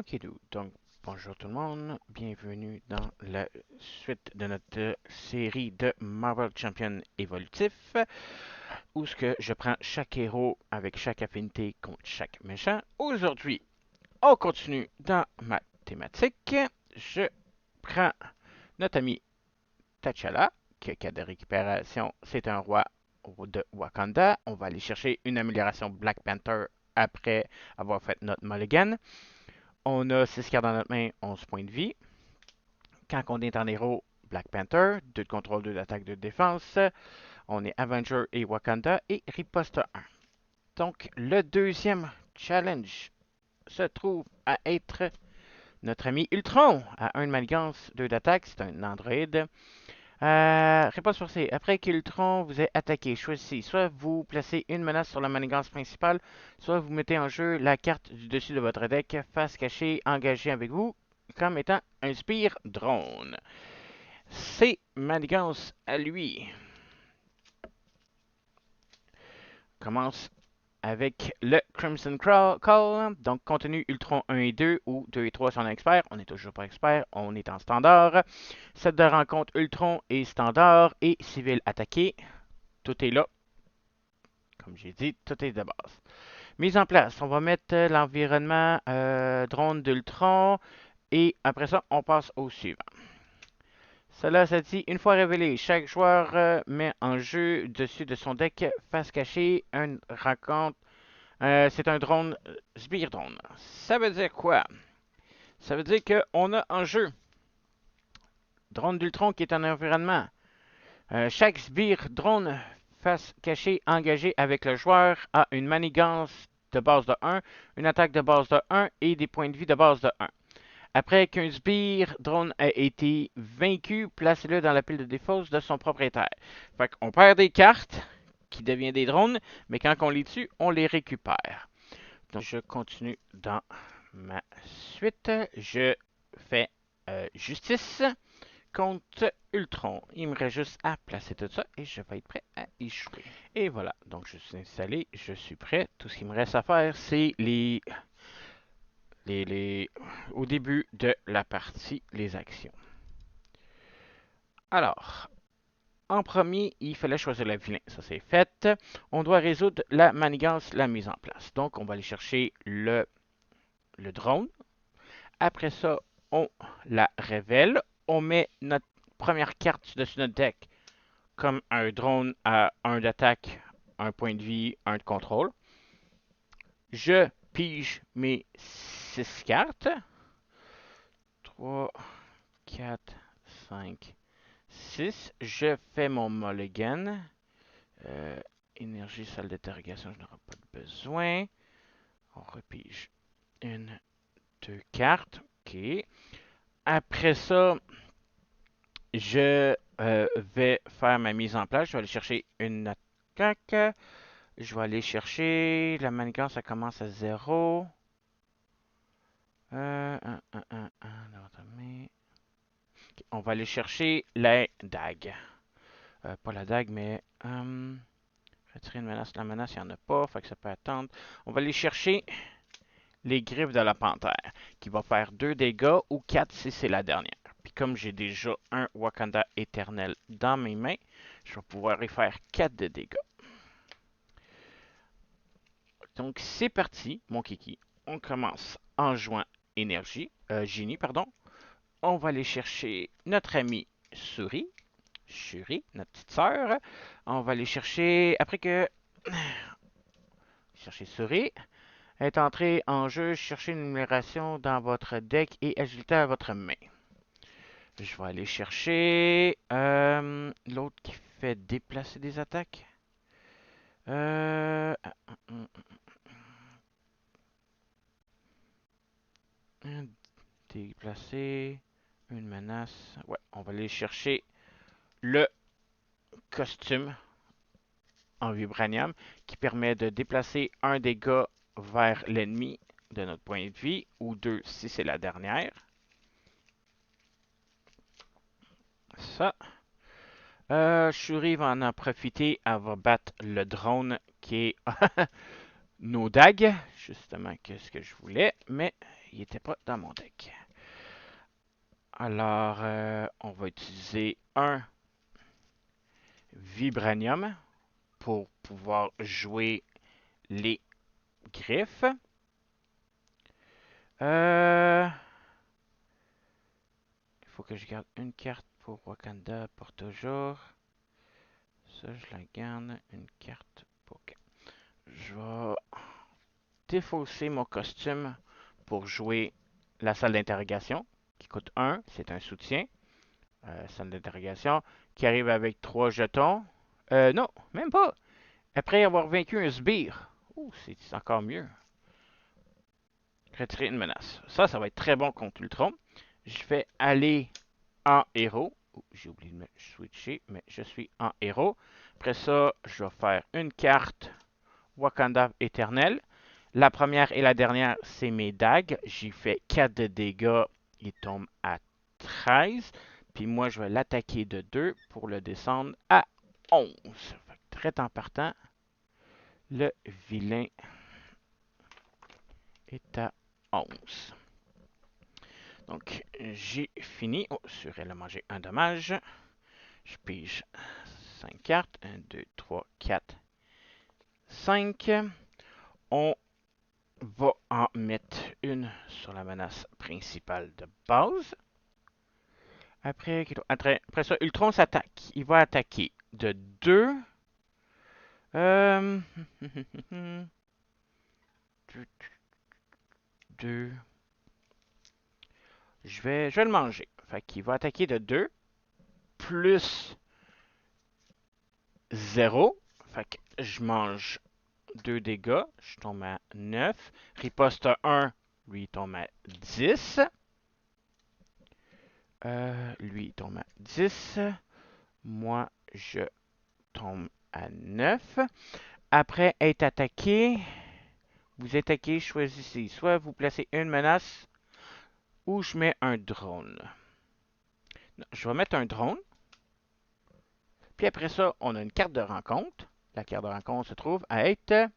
Ok, donc bonjour tout le monde, bienvenue dans la suite de notre série de Marvel Champion évolutif, où ce que je prends chaque héros avec chaque affinité contre chaque méchant. Aujourd'hui, on continue dans ma thématique. Je prends notre ami T'Challa, qui a 4 de récupération, c'est un roi de Wakanda. On va aller chercher une amélioration Black Panther après avoir fait notre mulligan. On a 6 cartes dans notre main, 11 points de vie. Quand on est en héros, Black Panther, 2 de contrôle, 2 d'attaque, 2 de défense. On est Avenger et Wakanda et Riposte 1. Donc, le deuxième challenge se trouve à être notre ami Ultron à 1 de manigance, 2 d'attaque, c'est un androïde. Réponse forcée. Après qu'Ultron vous ait attaqué, choisissez soit vous placez une menace sur la manigance principale, soit vous mettez en jeu la carte du dessus de votre deck, face cachée, engagée avec vous, comme étant un Spire Drone. C'est manigance à lui. Commence avec le Crimson Call. Donc, contenu Ultron 1 et 2 ou 2 et 3 si on est expert. On n'est toujours pas expert, on est en standard. Set de rencontre Ultron et standard et civil attaqué. Tout est là. Comme j'ai dit, tout est de base. Mise en place, on va mettre l'environnement drone d'Ultron et après ça, on passe au suivant. Cela, ça dit, une fois révélé, chaque joueur met en jeu dessus de son deck face cachée une rencontre. C'est un drone Sbire Drone. Ça veut dire quoi? Ça veut dire qu'on a en jeu drone d'Ultron qui est un environnement. Chaque Sbire Drone face cachée engagée avec le joueur a une manigance de base de 1, une attaque de base de 1 et des points de vie de base de 1. Après qu'un sbire drone a été vaincu, placez-le dans la pile de défausse de son propriétaire. Fait qu'on perd des cartes qui deviennent des drones, mais quand on les tue, on les récupère. Donc je continue dans ma suite. Je fais justice contre Ultron. Il me reste juste à placer tout ça et je vais être prêt à y jouer. Et voilà, donc je suis installé, je suis prêt. Tout ce qu'il me reste à faire, c'est au début de la partie, les actions. Alors, en premier, il fallait choisir le vilain. Ça, c'est fait. On doit résoudre la manigance, la mise en place. Donc, on va aller chercher le drone. Après ça, on la révèle. On met notre première carte dessus notre deck comme un drone à 1 d'attaque, 1 point de vie, 1 de contrôle. Je pige mes 6 cartes. 3, 4, 5, 6. Je fais mon mulligan. Énergie, salle d'interrogation, je n'aurai pas de besoin. On repige une, deux cartes. OK. Après ça, je vais faire ma mise en place. Je vais aller chercher une attaque. Je vais aller chercher. La manigance, ça commence à 0. On va aller chercher la dague. Pas la dague, mais retirer une menace. La menace, il n'y en a pas, fait que ça peut attendre. On va aller chercher les griffes de la panthère, qui va faire 2 dégâts ou 4 si c'est la dernière. Puis comme j'ai déjà un Wakanda éternel dans mes mains, je vais pouvoir y faire 4 de dégâts. Donc c'est parti, mon kiki. On commence en jouant énergie, génie, pardon. On va aller chercher notre ami Shuri, notre petite sœur. On va aller chercher, après que chercher Shuri, est entré en jeu, cherchez une numération dans votre deck et ajoutez à votre main. Je vais aller chercher l'autre qui fait déplacer des attaques. Euh, déplacer, une menace. Ouais, on va aller chercher le costume en vibranium qui permet de déplacer un dégât vers l'ennemi de notre point de vie ou 2 si c'est la dernière. Ça. Shuri va en profiter. Elle va battre le drone qui est nos dagues. justement ce que je voulais, mais il n'était pas dans mon deck. Alors, on va utiliser un Vibranium pour pouvoir jouer les griffes. Il faut que je garde une carte pour Wakanda pour toujours. Ça, je la garde. Une carte pour... Je vais défausser mon costume pour jouer la salle d'interrogation, qui coûte 1. C'est un soutien. Salle d'interrogation, qui arrive avec 3 jetons. Non, même pas. Après avoir vaincu un sbire. Ouh, c'est encore mieux. Retirer une menace. Ça va être très bon contre Ultron. Je vais aller en héros. J'ai oublié de me switcher, mais je suis en héros. Après ça, je vais faire une carte Wakanda éternel. La première et la dernière, c'est mes dagues. J'ai fait 4 de dégâts. Il tombe à 13. Puis moi, je vais l'attaquer de 2 pour le descendre à 11. Très en partant, le vilain est à 11. Donc, j'ai fini. Oh, sur elle a mangé un dommage. Je pige 5 cartes. 1, 2, 3, 4, 5. On va en mettre une sur la menace principale de base. Après ça, Ultron s'attaque. Il va attaquer de 2. Euh... 2. Je vais le manger. Fait qu'il va attaquer de 2 plus 0. Fait que je mange 2 dégâts. Je tombe à 9. Riposte 1, lui il tombe à 10. Lui il tombe à 10. Moi je tombe à 9. Après être attaqué, vous attaquez, choisissez. Soit vous placez une menace ou je mets un drone. Non, je vais mettre un drone. Puis après ça, on a une carte de rencontre. La carte de rencontre se trouve à être...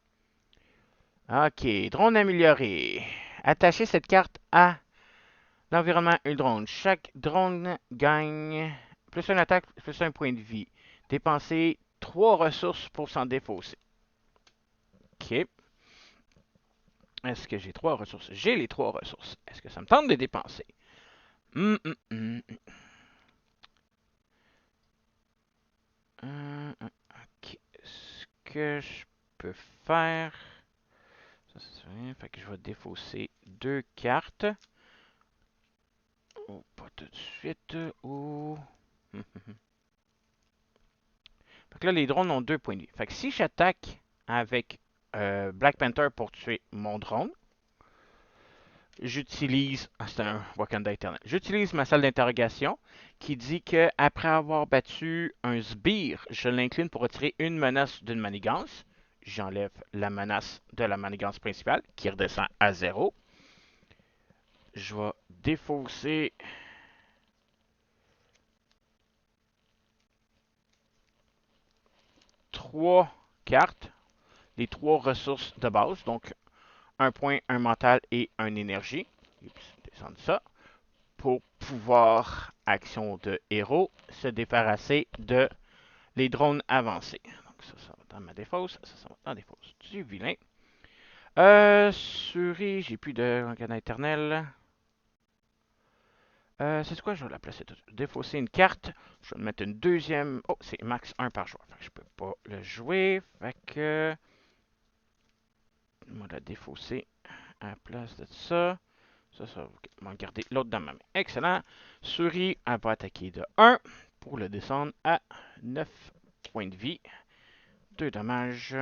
OK, drone amélioré. Attachez cette carte à l'environnement et le drone. Chaque drone gagne plus une attaque, plus un point de vie. Dépensez 3 ressources pour s'en défausser. OK. Est-ce que j'ai 3 ressources? J'ai les 3 ressources. Est-ce que ça me tente de les dépenser? OK. Ce que je peux faire... Ça, c'est rien. Fait que je vais défausser 2 cartes. Oh, pas tout de suite. Oh. Fait que là, les drones ont 2 points de vie. Fait que si j'attaque avec Black Panther pour tuer mon drone, j'utilise... Ah, c'est un Wakanda Eternal. J'utilise ma salle d'interrogation qui dit que après avoir battu un sbire, je l'incline pour retirer une menace d'une manigance. J'enlève la menace de la manigance principale qui redescend à 0. Je vais défausser... 3 cartes, les 3 ressources de base, donc un point, un mental et un énergie. Descendre ça. Pour pouvoir, action de héros, se débarrasser de les drones avancés. Donc ça va dans ma défausse, ça va dans la défausse du vilain. Souris, j'ai plus de Wakanda éternel. C'est quoi, je vais la placer tout de suite. Défausser une carte. Je vais mettre une deuxième. Oh, c'est max 1 par joueur. Fait que je peux pas le jouer. Fait que... On va la défausser à la place de ça. Ça va garder l'autre dans ma main. Excellent. Souris, elle va attaquer de 1 pour le descendre à 9 points de vie. 2 dommages.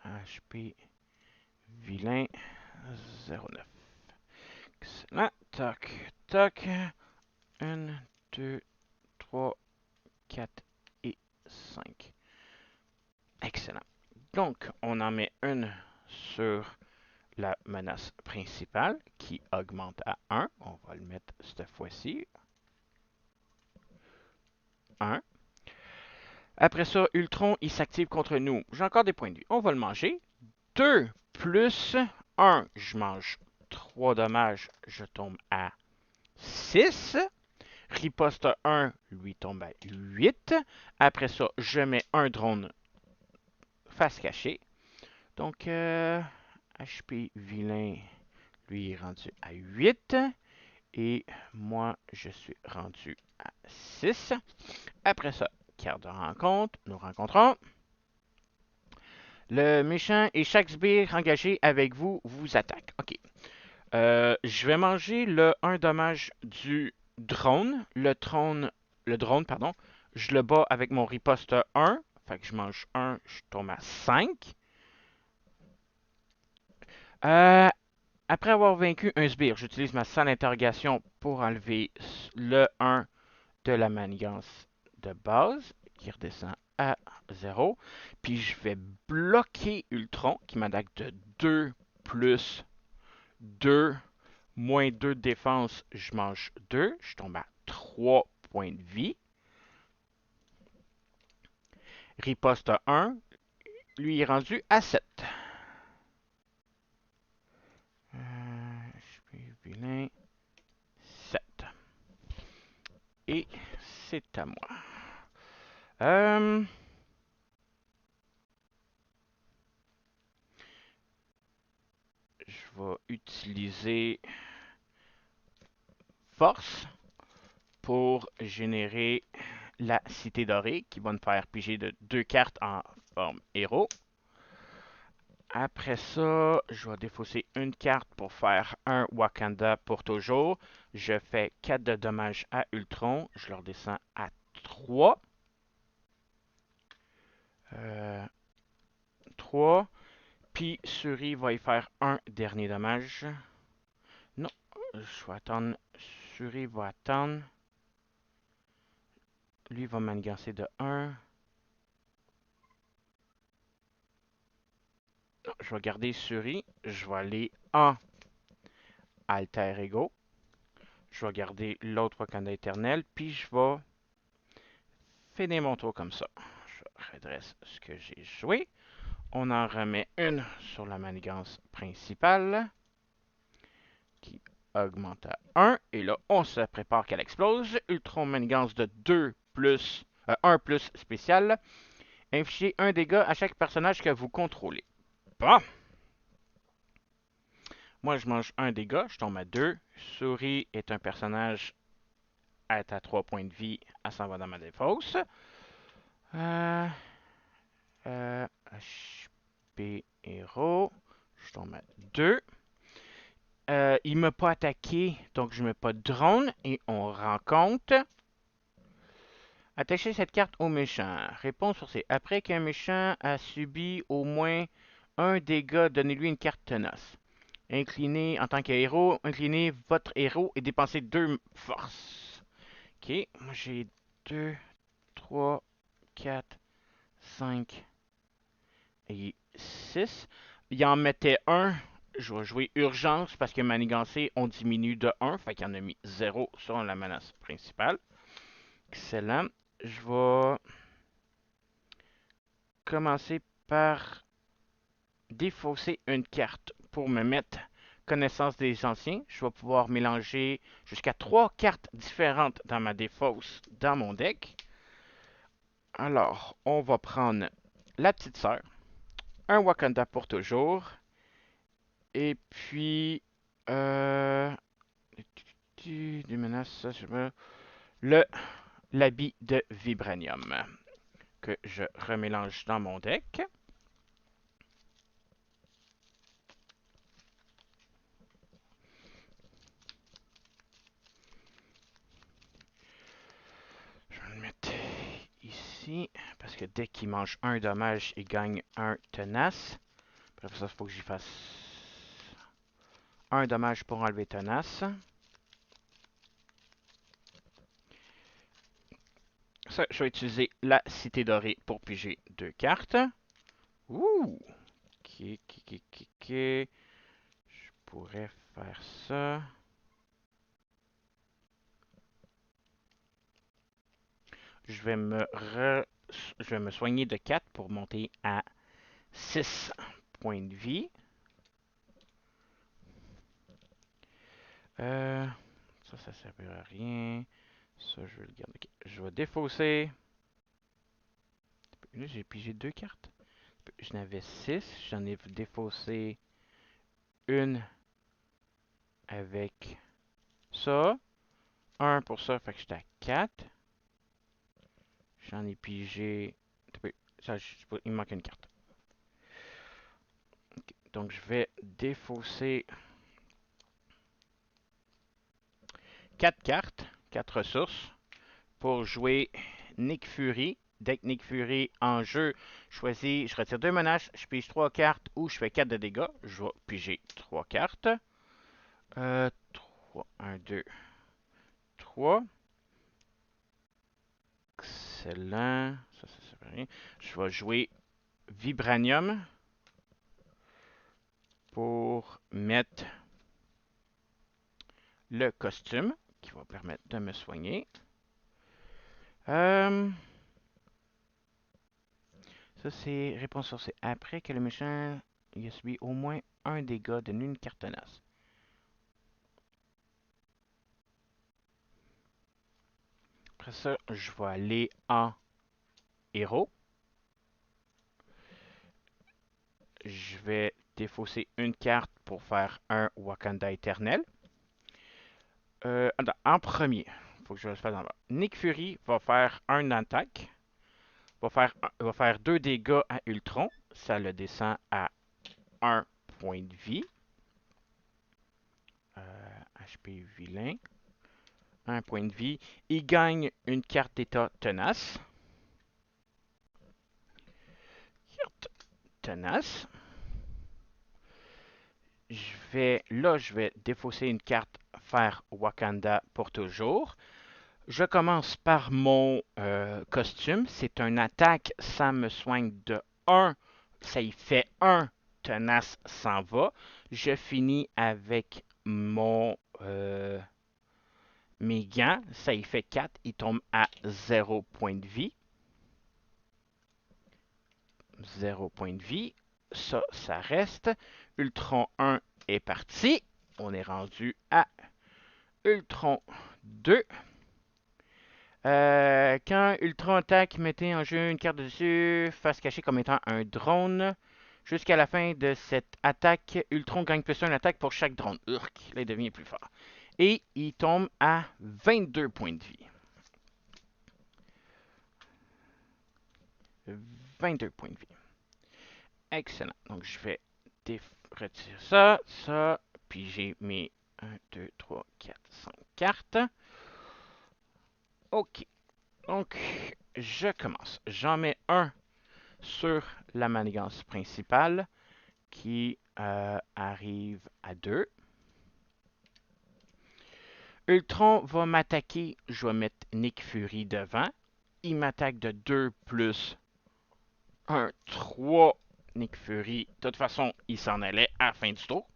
HP vilain 09. Excellent. Toc, toc. 1, 2, 3, 4 et 5. Excellent. Donc, on en met une sur la menace principale qui augmente à 1. On va le mettre cette fois-ci. 1. Après ça, Ultron, il s'active contre nous. J'ai encore des points de vie. On va le manger. 2 plus 1, je mange 3 dommages, je tombe à 6. Riposte 1, lui tombe à 8. Après ça, je mets un drone face cachée. Donc, HP vilain, lui est rendu à 8. Et moi, je suis rendu à 6. Après ça, carte de rencontre, nous rencontrons. Le méchant et chaque sbire engagé avec vous vous attaque. Ok. Je vais manger le 1 dommage du drone. Le drone, pardon. Je le bats avec mon riposte 1. Fait que je mange 1, je tombe à 5. Euh, Après avoir vaincu un sbire, j'utilise ma salle d'interrogation pour enlever le 1 de la manigance de base, qui redescend à 0. Puis je vais bloquer Ultron, qui m'attaque de 2 plus 2 moins 2 de défense, je mange 2. Je tombe à 3 points de vie. Riposte 1, lui est rendu à 7. Je suis vilain. 7. Et c'est à moi. Je vais utiliser force pour générer la cité dorée qui va me faire piger de 2 cartes en forme héros. Après ça, je vais défausser une carte pour faire un Wakanda pour toujours. Je fais 4 de dommages à Ultron. Je leur descends à 3. 3. Puis Suri va y faire un dernier dommage. Non, je vais attendre. Suri va attendre. Lui va manigancer de 1. Non, je vais garder Suri. Je vais aller en Alter Ego. Je vais garder l'autre Wakanda éternel. Puis je vais finir mon tour comme ça. Je redresse ce que j'ai joué. On en remet une sur la manigance principale qui augmente à 1. Et là, on se prépare qu'elle explose. Ultron manigance de 2 plus 1 plus spécial. Infligez un dégât à chaque personnage que vous contrôlez. Bon. Moi, je mange un dégât, je tombe à 2. Souris est un personnage à 3 points de vie, elle s'en va dans ma défausse. HP héros, je tombe à 2. Il ne m'a pas attaqué, donc je ne mets pas de drone et on rencontre. Attachez cette carte au méchant. Réponse sur C. Après qu'un méchant a subi au moins un dégât, donnez-lui une carte tenace. Inclinez en tant que héros, inclinez votre héros et dépensez 2 forces. Ok, moi j'ai 2, 3, 4, 5 et 6. Il en mettait un. Je vais jouer urgence parce que manigancé, on diminue de 1. Fait qu'il en a mis 0 sur la menace principale. Excellent. Je vais commencer par défausser une carte pour me mettre connaissance des anciens. Je vais pouvoir mélanger jusqu'à 3 cartes différentes dans ma défausse dans mon deck. Alors, on va prendre la petite sœur, un Wakanda pour toujours, et puis des menaces, le l'habit de vibranium que je remélange dans mon deck. Je vais le mettre ici, parce que dès qu'il mange un dommage, il gagne un tenace. Après ça, il faut que j'y fasse un dommage pour enlever tenace. Ça, je vais utiliser la cité dorée pour piger 2 cartes. Ouh! Ok. Je pourrais faire ça. Je vais je vais me soigner de 4 pour monter à 6 points de vie. Ça servira à rien. Ça, je vais le garder. Ok. Je vais défausser. Là, j'ai pigé deux cartes. J'en avais 6. J'en ai défaussé une avec ça. Un pour ça, fait que j'étais à 4. J'en ai pigé. Ça, il me manque une carte. Ok. Donc, je vais défausser 4 cartes, 4 ressources, pour jouer Nick Fury. Dès que Nick Fury en jeu, je retire 2 menaces, je pige 3 cartes ou je fais 4 de dégâts. Je vais piger 3 cartes. 3, 1, 2, 3. Excellent. Ça sert à rien. Je vais jouer Vibranium pour mettre le costume qui va permettre de me soigner. Ça, c'est réponse sourcée. Après que le méchant il a subi au moins un dégât de une carte tenace. Après ça, je vais aller en héros. Je vais défausser une carte pour faire un Wakanda éternel. En premier, il faut que je le fasse en bas. Nick Fury va faire un attaque. Va faire 2 dégâts à Ultron. Ça le descend à 1 point de vie. HP vilain. 1 point de vie. Il gagne une carte d'état tenace. Carte tenace. Je vais défausser une carte, faire Wakanda pour toujours. Je commence par mon costume. C'est une attaque, ça me soigne de 1. Ça y fait 1. Tenace s'en va. Je finis avec mes gants. Ça y fait 4. Il tombe à 0 point de vie. 0 point de vie. Ça reste. Ultron 1 est parti. On est rendu à Ultron 2. Quand Ultron attaque, mettez en jeu une carte dessus, face cachée comme étant un drone. Jusqu'à la fin de cette attaque, Ultron gagne plus 1 attaque pour chaque drone. Urk, là il devient plus fort. Et il tombe à 22 points de vie. 22 points de vie. Excellent. Donc je vais retirer ça, puis j'ai mes 1, 2, 3, 4, 5 cartes. Ok. Donc, je commence. J'en mets un sur la manigance principale qui arrive à 2. Ultron va m'attaquer. Je vais mettre Nick Fury devant. Il m'attaque de 2 plus 1, 3. Nick Fury, de toute façon, il s'en allait à la fin du tour.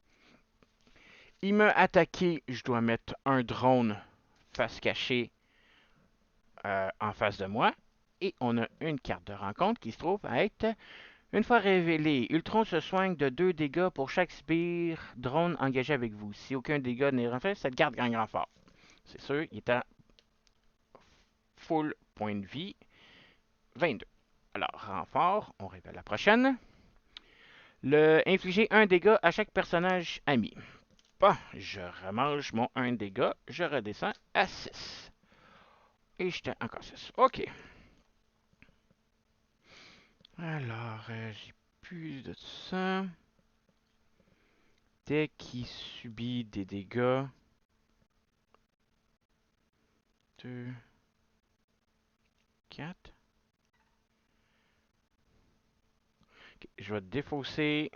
Il m'a attaqué. Je dois mettre un drone face cachée en face de moi. Et on a une carte de rencontre qui se trouve à être une fois révélé. Ultron se soigne de 2 dégâts pour chaque spire drone engagé avec vous. Si aucun dégât n'est refait, cette garde gagne renfort. C'est sûr, il est à full point de vie. 22. Alors, renfort, on révèle la prochaine. Infliger 1 dégât à chaque personnage ami. Bon, je remange mon 1 dégât, je redescends à 6. Et j'étais encore 6. Ok. Alors, j'ai plus de ça. Dès qu'il subit des dégâts. 2, 4. Okay, je vais défausser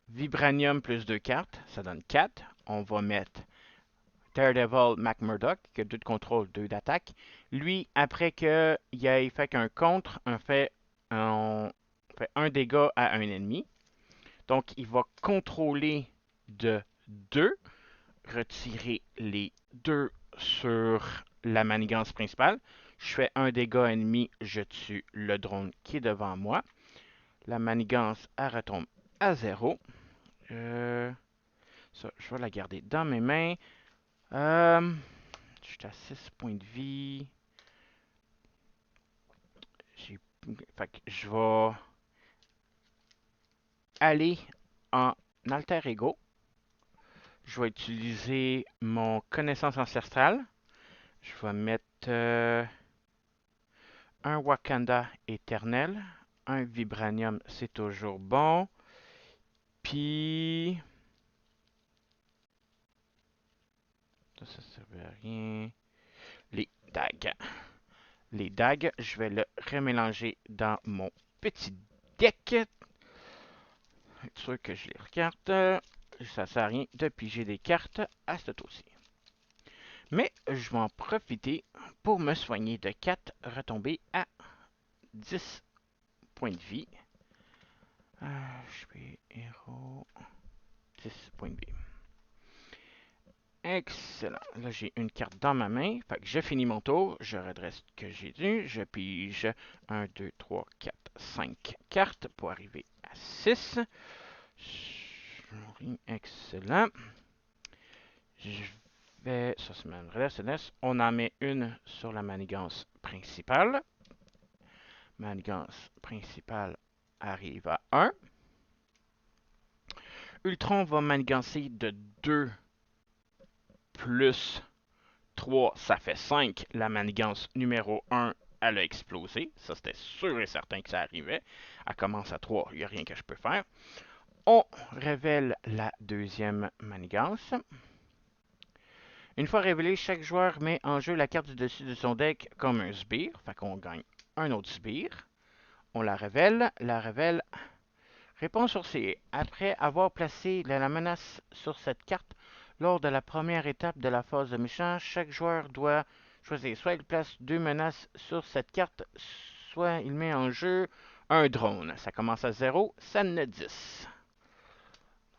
Vibranium plus 2 cartes. Ça donne 4. On va mettre Daredevil McMurdoch, qui a 2 de contrôle, 2 d'attaque. Lui, après qu'il ait fait qu'un contre, on fait 1 dégât à un ennemi. Donc, il va contrôler de 2. Retirer les 2 sur la manigance principale. Je fais 1 dégât ennemi, je tue le drone qui est devant moi. La manigance, elle retombe à 0. Ça, je vais la garder dans mes mains. Je suis à 6 points de vie. J'ai... Fait que je vais aller en alter ego. Je vais utiliser mon connaissance ancestrale. Je vais mettre un Wakanda éternel. Un vibranium, c'est toujours bon. Puis... Ça servait à rien. Les dagues. Les dagues, je vais le remélanger dans mon petit deck. Être sûr que je les regarde. Ça sert à rien de piger des cartes à ce tour-ci. Mais je vais en profiter pour me soigner de 4, retomber à 10 points de vie. HP héros, 10 points de vie. Excellent. Là, j'ai une carte dans ma main. Fait que je finis mon tour. Je redresse ce que j'ai dû. Je pige 1, 2, 3, 4, 5 cartes pour arriver à 6. Excellent. Je vais... Ça, c'est ma relève. On en met une sur la manigance principale. Manigance principale arrive à 1. Ultron va manigancer de 2 plus 3, ça fait 5. La manigance numéro 1, elle a explosé. Ça, c'était sûr et certain que ça arrivait. Elle commence à 3, il n'y a rien que je peux faire. On révèle la deuxième manigance. Une fois révélé, chaque joueur met en jeu la carte du dessus de son deck comme un sbire. Fait qu'on gagne un autre sbire. On la révèle. La révèle. Réponse sourcée. Après avoir placé la menace sur cette carte, lors de la première étape de la phase de méchant, chaque joueur doit choisir. Soit il place 2 menaces sur cette carte, soit il met en jeu un drone. Ça commence à 0, ça en a 10.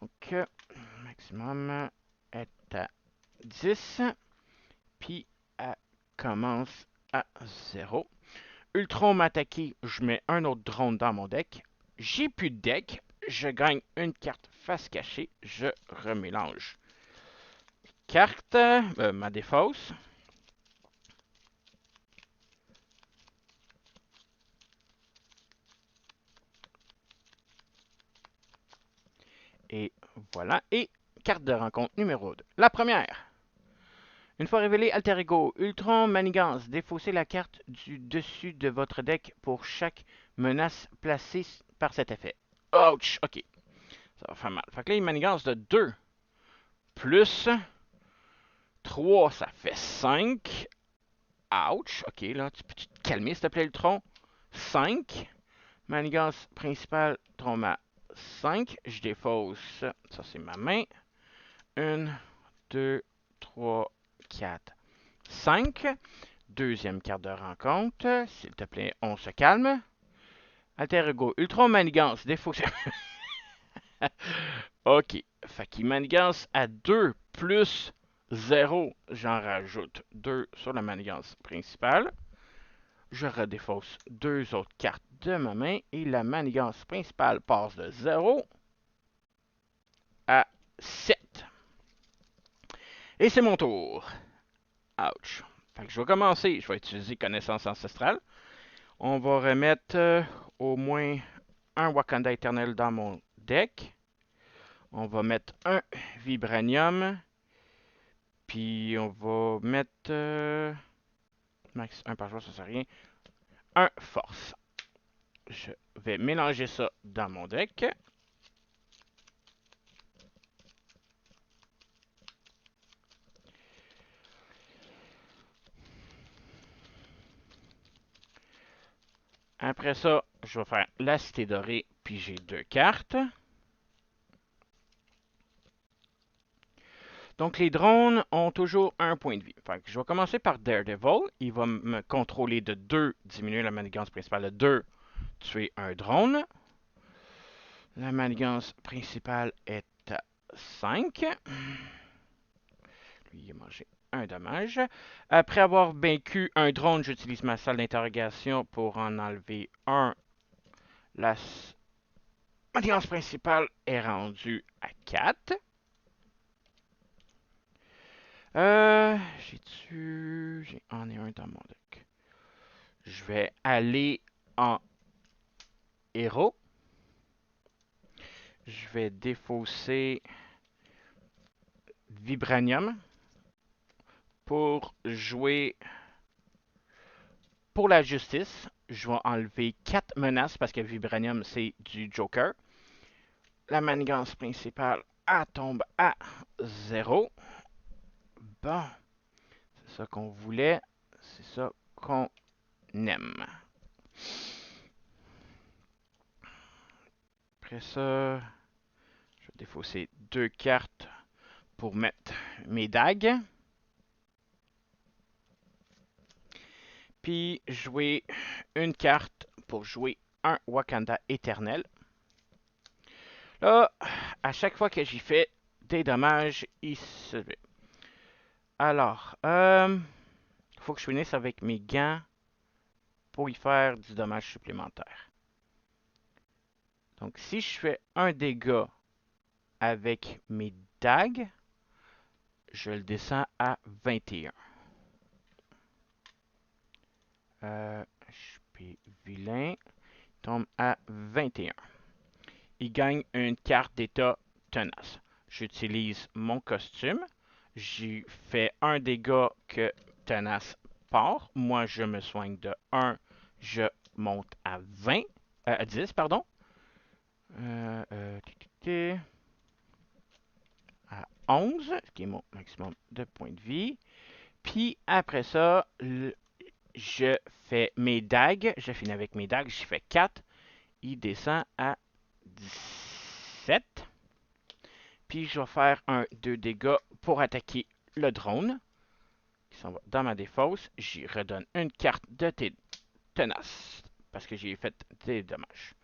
Donc, maximum est à 10. Puis, elle commence à 0. Ultron m'a attaqué, je mets un autre drone dans mon deck. J'ai plus de deck, je gagne une carte face cachée, je remélange. Carte, ma défausse. Et voilà. Et carte de rencontre numéro 2. La première. Une fois révélé Alter Ego, Ultron Manigance, défaussez la carte du dessus de votre deck pour chaque menace placée par cet effet. Ouch! Ok, ça va faire mal. Fait que là, il manigance de 2 plus 3, ça fait 5. Ouch! Ok, là, tu peux-tu te calmer, s'il te plaît, Ultron? 5. Manigance principale, Ultron à 5. Je défausse. Ça, c'est ma main. 1, 2, 3, 4, 5. Deuxième carte de rencontre. S'il te plaît, on se calme. Alter Ego. Ultron Manigance. Défaussé. Ok. Fait qu'il manigance à 2 plus 0. J'en rajoute 2 sur la manigance principale. Je redéfausse 2 autres cartes de ma main et la manigance principale passe de 0 à 7. Et c'est mon tour. Ouch. Fait que je vais commencer. Je vais utiliser connaissance ancestrale. On va remettre au moins un Wakanda éternel dans mon deck. On va mettre un Vibranium. Puis on va mettre... max 1 par joueur, ça sert à rien. Un Force. Je vais mélanger ça dans mon deck. Après ça, je vais faire la Cité Dorée, puis j'ai 2 cartes. Donc les drones ont toujours un point de vie. Fait que je vais commencer par Daredevil. Il va me contrôler de 2, diminuer la manigance principale de 2, tuer un drone. La manigance principale est à 5. Lui, il a mangé un dommage. Après avoir vaincu un drone, j'utilise ma salle d'interrogation pour en enlever un. La manigance principale est rendue à 4. J'en ai un dans mon deck. Je vais aller en héros. Je vais défausser Vibranium pour jouer pour la justice. Je vais enlever 4 menaces parce que Vibranium c'est du Joker. La manigance principale, elle tombe à 0. Bon, c'est ça qu'on voulait. C'est ça qu'on aime. Après ça, je vais défausser 2 cartes pour mettre mes dagues. Puis jouer une carte pour jouer un Wakanda éternel. Là, à chaque fois que j'y fais des dommages, il se fait. Alors, faut que je finisse avec mes gants pour y faire du dommage supplémentaire. Donc, si je fais un dégât avec mes dagues, je le descends à 21. Je suis vilain. Il tombe à 21. Il gagne une carte d'état tenace. J'utilise mon costume. J'y fais un dégât que tenace part. Moi, je me soigne de 1. Je monte à 20. À 10, pardon. À 11, ce qui est mon maximum de points de vie. Puis après ça, je fais mes dagues. Je finis avec mes dagues. J'y fais 4. Il descend à 17. Puis je vais faire un 2 dégâts pour attaquer le drone. Qui s'en va dans ma défausse. J'y redonne une carte de tenace. Parce que j'ai fait des dommages.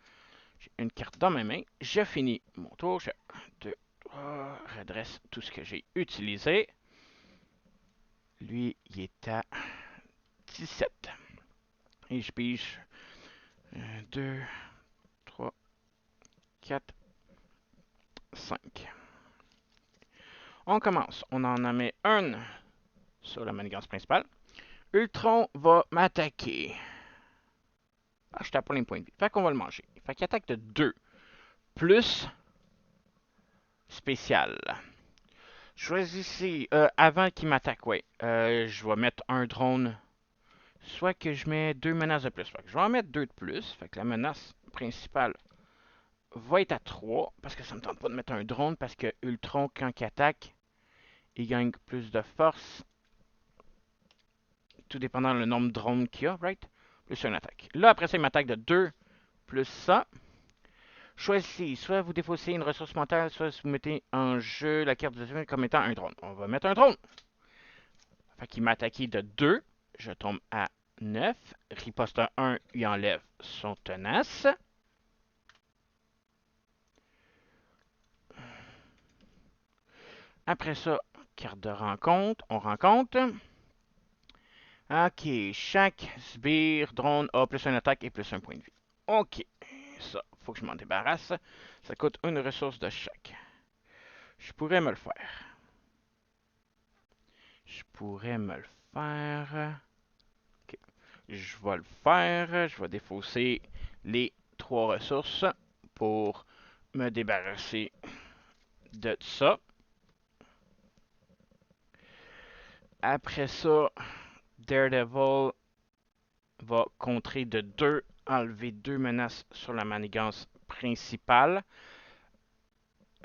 J'ai une carte dans mes mains. Je finis mon tour. Je 1, 2, 3. Redresse tout ce que j'ai utilisé. Lui, il est à 17. Et je pige 1, 2, 3, 4, 5. On commence. On en met un sur la manigance principale. Ultron va m'attaquer. Ah, je tape pas les points de vie. Fait qu'on va le manger. Fait qu'il attaque de 2. Plus spécial. Choisissez. Avant qu'il m'attaque, ouais. Je vais mettre un drone. Soit que je mets 2 menaces de plus. Fait que je vais en mettre 2 de plus. Fait que la menace principale va être à 3. Parce que ça me tente pas de mettre un drone. Parce que Ultron, quand il attaque, il gagne plus de force. Tout dépendant le nombre de drones qu'il y a, right? Plus une attaque. Là, après ça, il m'attaque de 2 plus ça. Choisissez, soit vous défaussez une ressource mentale, soit vous mettez en jeu la carte de jeu comme étant un drone. On va mettre un drone. Fait qu'il m'a attaqué de 2. Je tombe à 9. Riposte 1, il enlève son tenace. Après ça, carte de rencontre. On rencontre. Ok, chaque sbire drone a plus une attaque et plus un point de vie. Ok, ça, faut que je m'en débarrasse. Ça coûte une ressource de chaque. Je pourrais me le faire. Je pourrais me le faire. Ok. Je vais le faire. Je vais défausser les 3 ressources pour me débarrasser de ça. Après ça, Daredevil va contrer de 2, enlever 2 menaces sur la manigance principale,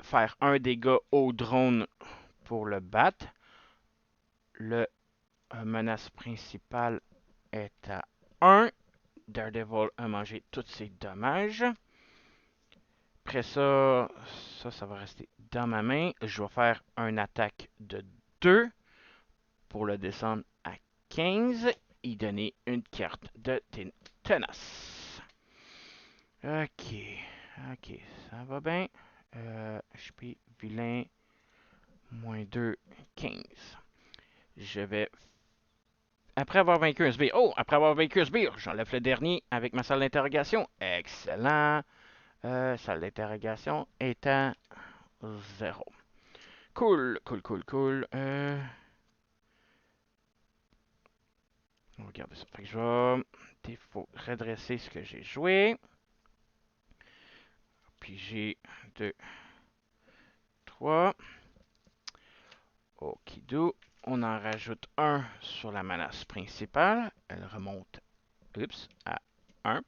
faire un dégât au drone pour le battre. Le menace principale est à 1. Daredevil a mangé tous ses dommages. Après ça, ça va rester dans ma main. Je vais faire une attaque de 2 pour le descendre à 15 et donner une carte de tenace. Ok, ok, ça va bien. HP vilain, moins 2, 15. Je vais. Après avoir vaincu un sbire. Oh, après avoir vaincu un sbire, j'enlève le dernier avec ma salle d'interrogation. Excellent. Salle d'interrogation est à 0. Cool, cool, cool, cool. On va regarder ça. Fait que je vais redresser ce que j'ai joué. Puis j'ai 2, 3. Okidou. On en rajoute un sur la menace principale. Elle remonte à 1.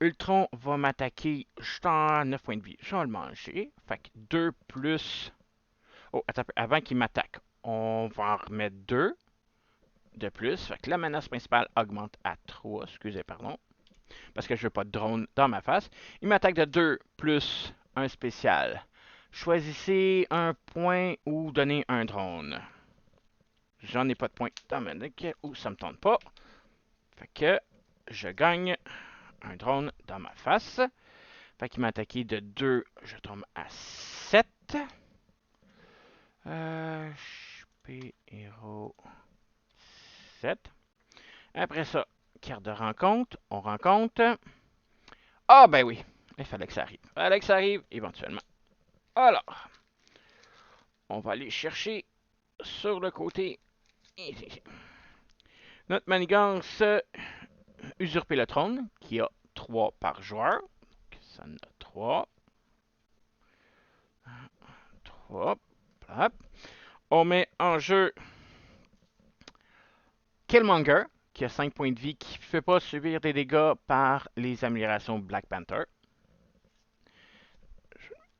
Ultron va m'attaquer. Je suis à 9 points de vie. Je vais le manger. Fait que 2 plus. Oh, attends un peu. Avant qu'il m'attaque, on va en remettre 2 de plus. Fait que la menace principale augmente à 3. Excusez, pardon. Parce que je veux pas de drone dans ma face. Il m'attaque de 2 plus un spécial. Choisissez un point ou donnez un drone. J'en ai pas de point dans ma deck ou ça me tente pas. Fait que je gagne un drone dans ma face. Fait qu'il m'a attaqué de 2, je tombe à 7. HP héros 7. Après ça, carte de rencontre, on rencontre. Ah ben oui, il fallait que ça arrive. Il fallait que ça arrive éventuellement. Alors, on va aller chercher sur le côté. Ici. Notre manigance, usurper le trône, qui a 3 par joueur. Donc, ça en a 3. 3. Hop. On met en jeu Killmonger, qui a 5 points de vie, qui ne fait pas subir des dégâts par les améliorations Black Panther.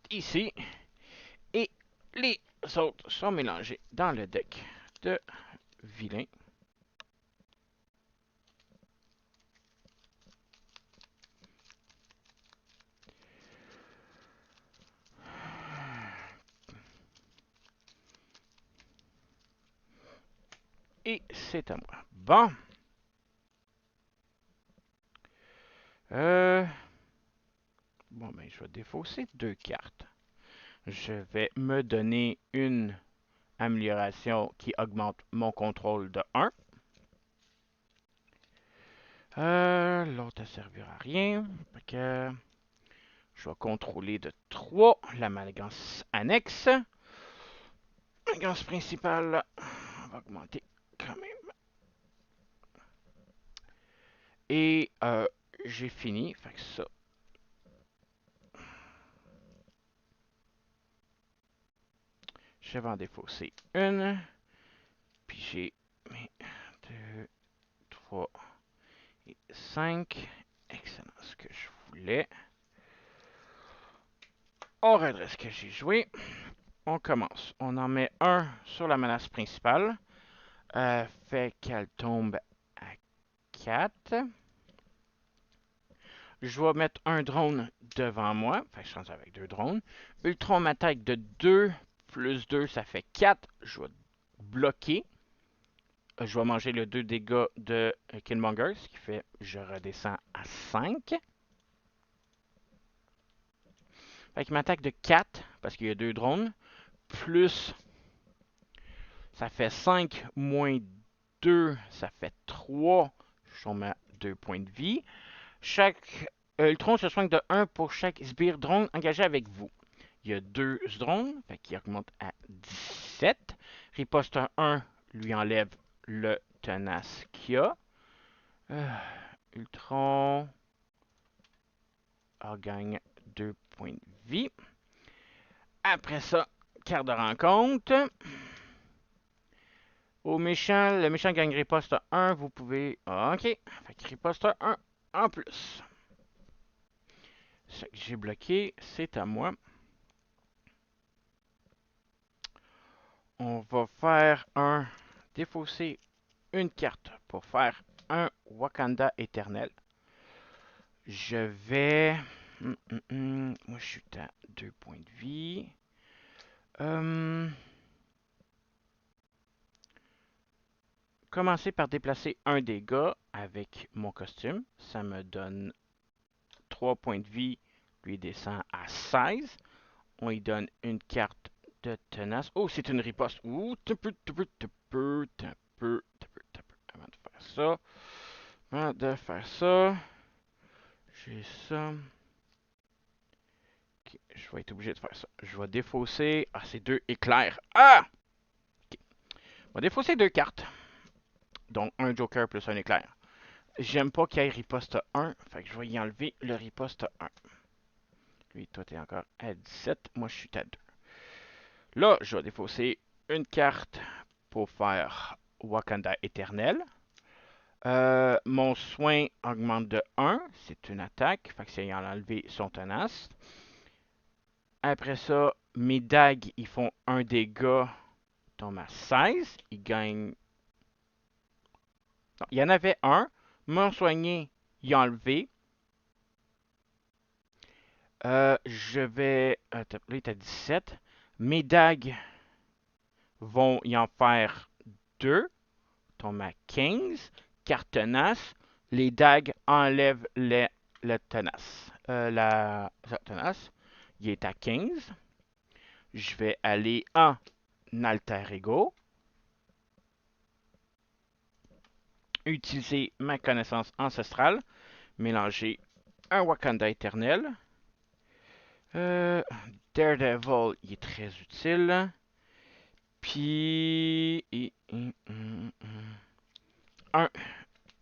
Ici. Et les autres sont mélangés dans le deck de vilain. Et c'est à moi. Bon. Bon, ben, je vais défausser 2 cartes. Je vais me donner une amélioration qui augmente mon contrôle de 1. L'autre ne servira à rien. Fait que je vais contrôler de 3 la manigance annexe. La manigance principale va augmenter quand même. Et j'ai fini. Fait que ça. Je vais en défausser une. Puis j'ai mes 2, 3 et 5. Excellent, ce que je voulais. On redresse ce que j'ai joué. On commence. On en met un sur la menace principale. Fait qu'elle tombe à 4. Je vais mettre un drone devant moi. Fait que je suis avec 2 drones. Ultron m'attaque de 2 plus 2, ça fait 4. Je vais bloquer. Je vais manger le 2 dégâts de Killmonger, ce qui fait je redescends à 5. Fait qu'il m'attaque de 4 parce qu'il y a 2 drones. Plus, ça fait 5 moins 2, ça fait 3. Je tombe à 2 points de vie. Chaque Ultron se soigne de 1 pour chaque sbire drone engagé avec vous. Il y a 2 drones, fait qu'il augmente à 17. Riposte 1 lui enlève le tenace qu'il a. Ultron gagne 2 points de vie. Après ça, carte de rencontre. Au méchant, le méchant gagne riposte 1. Vous pouvez. Ok. Fait que riposte 1 en plus. Ce que j'ai bloqué, c'est à moi. On va faire un. Défausser une carte pour faire un Wakanda éternel. Je vais. Moi, je suis à 2 points de vie. Commencer par déplacer un dégât avec mon costume. Ça me donne 3 points de vie. Lui descend à 16. On lui donne une carte de tenace. Oh, c'est une riposte. Ouh, Avant de faire ça, j'ai ça. Ok, je vais être obligé de faire ça. Je vais défausser. Ah, c'est 2 éclairs. Ah! Ok. Je vais défausser 2 cartes. Donc, un joker plus un éclair. J'aime pas qu'il y ait riposte 1, fait que je vais y enlever le riposte 1. Lui, toi, t'es encore à 17, moi, je suis à 2. Là, je vais défausser une carte pour faire Wakanda éternel. Mon soin augmente de 1, c'est une attaque, fait que c'est ayant enlevé son tenace. Après ça, mes dagues, ils font un dégât, tombe à 16. Ils gagnent. Non, il y en avait un. Mon soigné, il a enlevé. Je vais. Là, il est à 17. Mes dagues vont y en faire 2. Tombe à 15. Carte tenace. Les dagues enlèvent le tenace. La tenace. Il est à 15. Je vais aller en alter ego. Utiliser ma connaissance ancestrale. Mélanger un Wakanda éternel. Daredevil, il est très utile. Puis. Un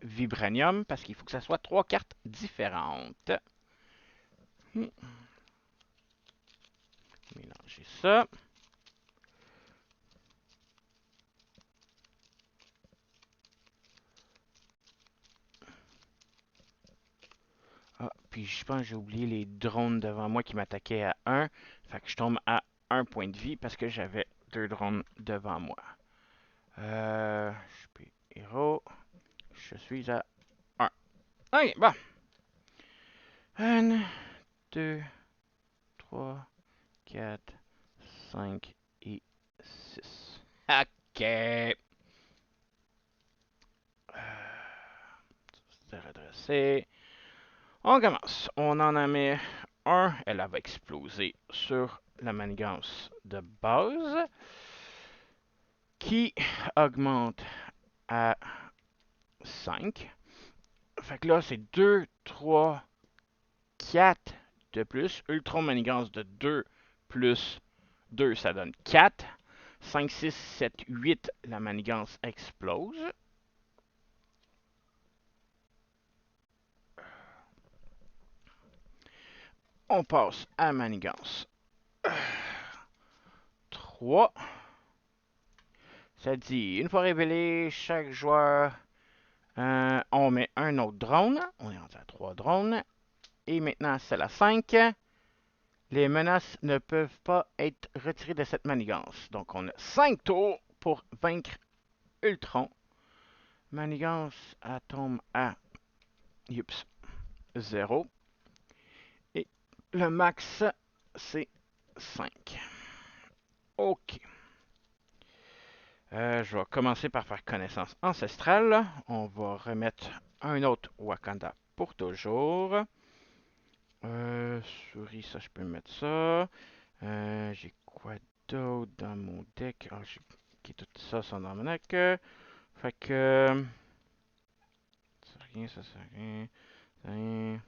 Vibranium, parce qu'il faut que ça soit 3 cartes différentes. Mélanger ça. Ah, puis je pense que j'ai oublié les drones devant moi qui m'attaquaient à 1. Fait que je tombe à 1 point de vie parce que j'avais 2 drones devant moi. Je suis héros. Je suis à 1. Ok, bon. 1, 2, 3, 4, 5 et 6. Ok. C'est redressé. On commence. On en a mis un. Elle va exploser sur la manigance de base. Qui augmente à 5. Fait que là, c'est 2, 3, 4 de plus. Ultra manigance de 2 plus 2, ça donne 4. 5, 6, 7, 8, la manigance explose. On passe à manigance 3. Ça dit, une fois révélé, chaque joueur, on met un autre drone. On est rendu à 3 drones. Et maintenant, c'est la 5. Les menaces ne peuvent pas être retirées de cette manigance. Donc, on a 5 tours pour vaincre Ultron. Manigance, elle tombe à 0. Et le max, c'est 5. OK. Je vais commencer par faire connaissance ancestrale. On va remettre un autre Wakanda pour toujours. Souris, ça, je peux mettre ça. J'ai quoi d'autre dans mon deck? Ah, j'ai tout ça, sont dans mon deck. Fait que. Ça rien, ça rien. Un.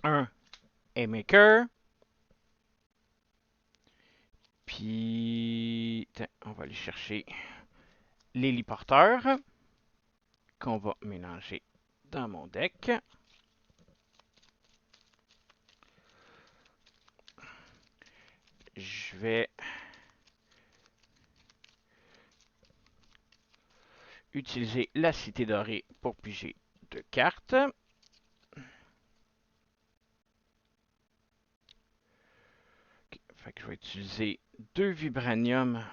Un Haymaker. Puis. On va aller chercher l'héliporteur. Qu'on va mélanger dans mon deck. Je vais utiliser la cité dorée pour piger 2 cartes. Okay, fait que je vais utiliser 2 vibranium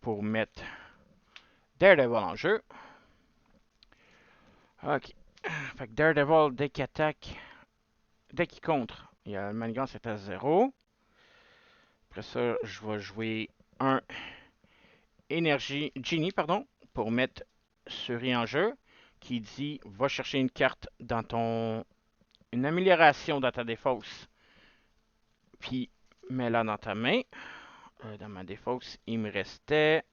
pour mettre Daredevil en jeu. Ok. Fait que Daredevil, dès qu'il attaque, dès qu'il contre, il y a le manigance est à 0. Après ça, je vais jouer un énergie Genie, pardon, pour mettre Suri en jeu, qui dit va chercher une carte dans ton. Une amélioration dans ta défausse, puis mets-la dans ta main. Dans ma défausse, il me restait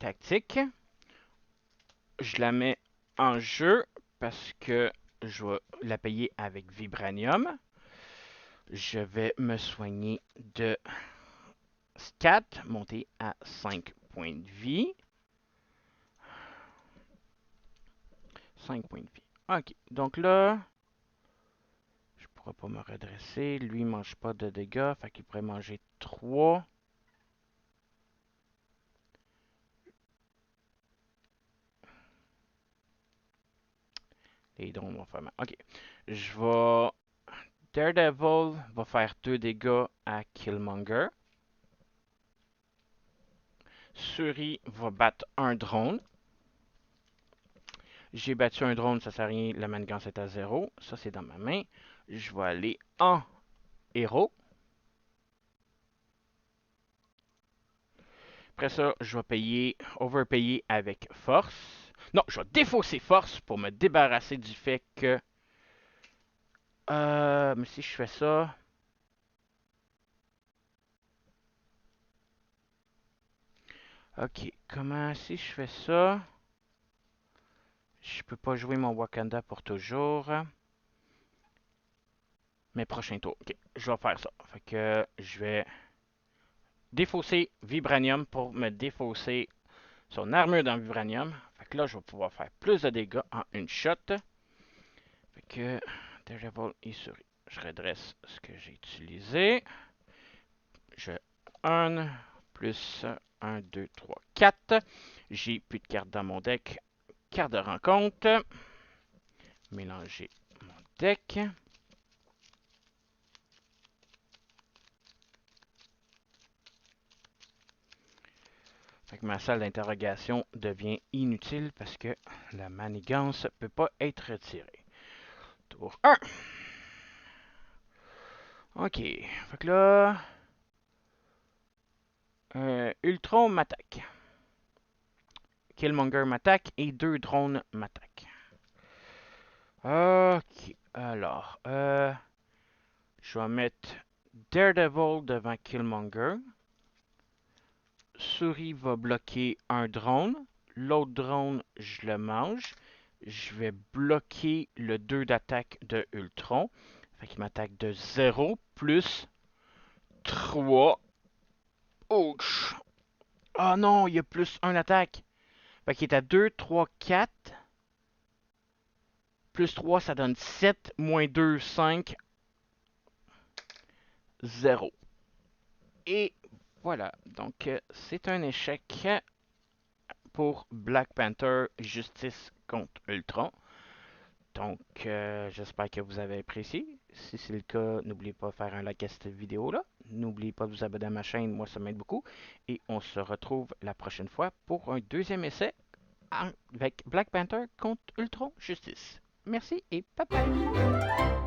tactique. Je la mets en jeu parce que je vais la payer avec Vibranium. Je vais me soigner de 4, monter à 5 points de vie. 5 points de vie. Ok, donc là, je pourrais pas me redresser. Lui, il mange pas de dégâts, fait qu'il pourrait manger 3. Les drones vont faire mal. Ok, je vais... Daredevil va faire 2 dégâts à Killmonger. Suri va battre un drone. J'ai battu un drone, ça sert à rien, la manigance est à 0. Ça, c'est dans ma main. Je vais aller en héros. Après ça, je vais overpayer avec force. Non, je vais défausser force pour me débarrasser du fait que... mais si je fais ça... Ok, comment si je fais ça... Je peux pas jouer mon Wakanda pour toujours. Mes prochains tours. Ok, je vais faire ça. Fait que je vais défausser Vibranium pour me défausser son armure dans Vibranium. Fait que là, je vais pouvoir faire plus de dégâts en une shot. Fait que Daredevil et Souris. Je redresse ce que j'ai utilisé. Je 1 plus 1, 2, 3, 4. J'ai plus de cartes dans mon deck. Carte de rencontre. Mélanger mon deck. Fait que ma salle d'interrogation devient inutile parce que la manigance peut pas être retirée. Tour 1. Ok. Fait que là... Ultron m'attaque. Killmonger m'attaque et 2 drones m'attaquent. Ok. Alors, je vais mettre Daredevil devant Killmonger. Souris va bloquer un drone. L'autre drone, je le mange. Je vais bloquer le 2 d'attaque de Ultron. Fait qu'il m'attaque de 0 plus 3. Ouch! Ah non, il y a plus 1 attaque. Fait qu'il est à 2, 3, 4. Plus 3, ça donne 7. Moins 2, 5. 0. Et voilà. Donc, c'est un échec pour Black Panther Justice contre Ultron. Donc, j'espère que vous avez apprécié. Si c'est le cas, n'oubliez pas de faire un like à cette vidéo-là. N'oubliez pas de vous abonner à ma chaîne, moi ça m'aide beaucoup. Et on se retrouve la prochaine fois pour un deuxième essai avec Black Panther contre Ultron Justice. Merci et bye bye!